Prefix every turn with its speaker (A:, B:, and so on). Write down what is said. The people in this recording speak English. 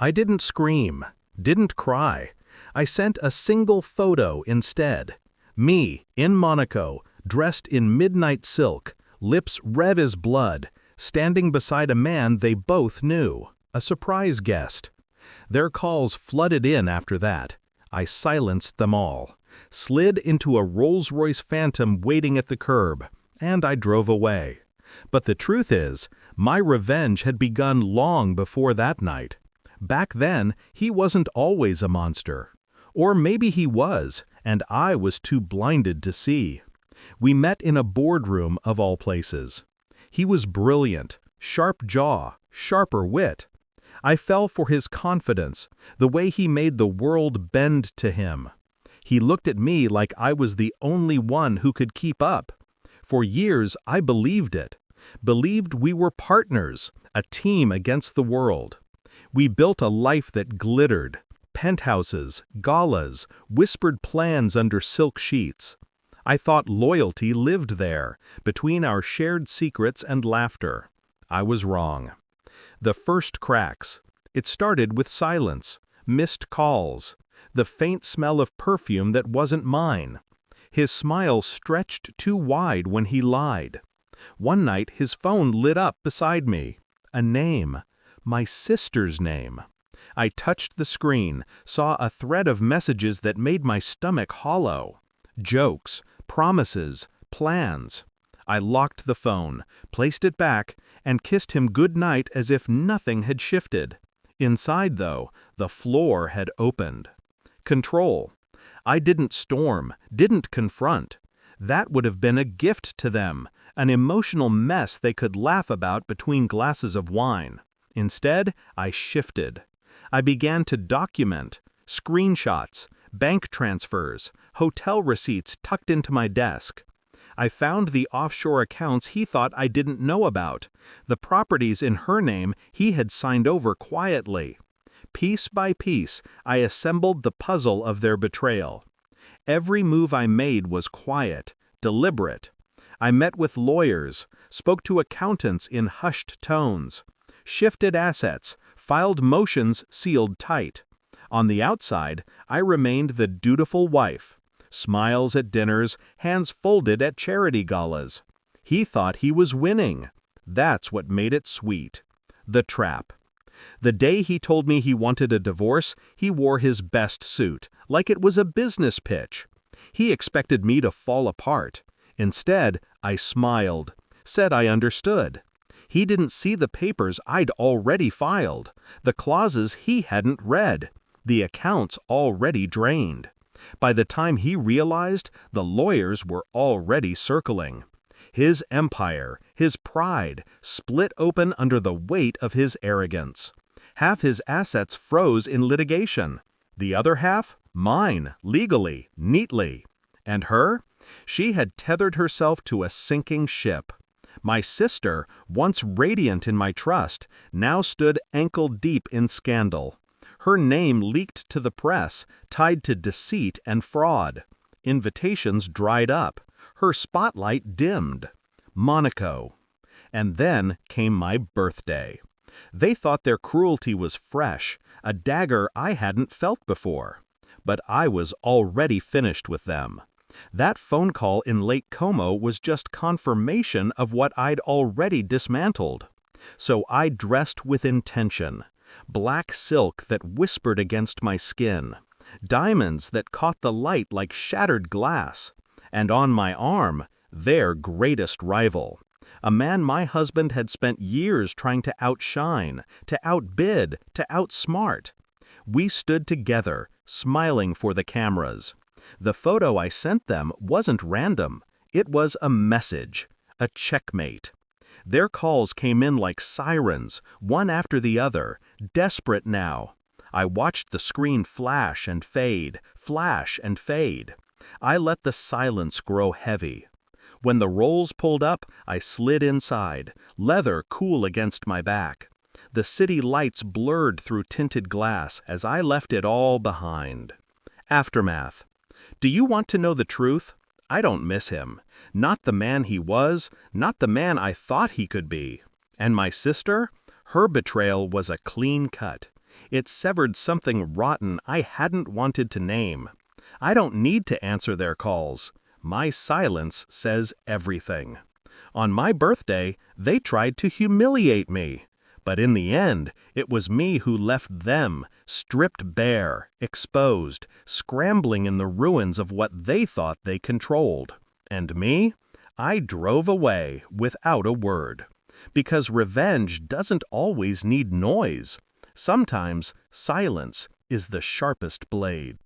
A: I didn't scream, didn't cry. I sent a single photo instead. Me, in Monaco, dressed in midnight silk, lips red as blood, standing beside a man they both knew, a surprise guest. Their calls flooded in after that. I silenced them all, slid into a Rolls-Royce Phantom waiting at the curb, and I drove away. But the truth is, my revenge had begun long before that night. Back then, he wasn't always a monster. Or maybe he was, and I was too blinded to see. We met in a boardroom of all places. He was brilliant, sharp jaw, sharper wit. I fell for his confidence, the way he made the world bend to him. He looked at me like I was the only one who could keep up. For years, I believed it. Believed we were partners, a team against the world. We built a life that glittered. Penthouses, galas, whispered plans under silk sheets. I thought loyalty lived there, between our shared secrets and laughter. I was wrong. The first cracks. It started with silence, missed calls, the faint smell of perfume that wasn't mine. His smile stretched too wide when he lied. One night his phone lit up beside me. A name. My sister's name. I touched the screen, saw a thread of messages that made my stomach hollow. Jokes, promises, plans. I locked the phone, placed it back, and kissed him good night as if nothing had shifted. Inside, though, the floor had opened. Control. I didn't storm, didn't confront. That would have been a gift to them, an emotional mess they could laugh about between glasses of wine. Instead, I shifted. I began to document, screenshots, bank transfers, hotel receipts tucked into my desk. I found the offshore accounts he thought I didn't know about, the properties in her name he had signed over quietly. Piece by piece, I assembled the puzzle of their betrayal. Every move I made was quiet, deliberate. I met with lawyers, spoke to accountants in hushed tones, shifted assets, filed motions sealed tight. On the outside, I remained the dutiful wife. Smiles at dinners, hands folded at charity galas. He thought he was winning. That's what made it sweet. The trap. The day he told me he wanted a divorce, he wore his best suit, like it was a business pitch. He expected me to fall apart. Instead, I smiled, said I understood. He didn't see the papers I'd already filed, the clauses he hadn't read, the accounts already drained. By the time he realized, the lawyers were already circling. His empire, his pride, split open under the weight of his arrogance. Half his assets froze in litigation. The other half, mine, legally, neatly. And her? She had tethered herself to a sinking ship. My sister, once radiant in my trust, now stood ankle-deep in scandal. Her name leaked to the press, tied to deceit and fraud. Invitations dried up. Her spotlight dimmed. Monaco. And then came my birthday. They thought their cruelty was fresh, a dagger I hadn't felt before. But I was already finished with them. That phone call in Lake Como was just confirmation of what I'd already dismantled. So I dressed with intention. Black silk that whispered against my skin. Diamonds that caught the light like shattered glass. And on my arm, their greatest rival. A man my husband had spent years trying to outshine, to outbid, to outsmart. We stood together, smiling for the cameras. The photo I sent them wasn't random. It was a message, a checkmate. Their calls came in like sirens, one after the other, desperate now. I watched the screen flash and fade, flash and fade. I let the silence grow heavy. When the rolls pulled up, I slid inside, leather cool against my back. The city lights blurred through tinted glass as I left it all behind. Aftermath. Do you want to know the truth? I don't miss him. Not the man he was, not the man I thought he could be. And my sister? Her betrayal was a clean cut. It severed something rotten I hadn't wanted to name. I don't need to answer their calls. My silence says everything. On my birthday, they tried to humiliate me. But in the end, it was me who left them, stripped bare, exposed, scrambling in the ruins of what they thought they controlled. And me? I drove away without a word. Because revenge doesn't always need noise. Sometimes silence is the sharpest blade.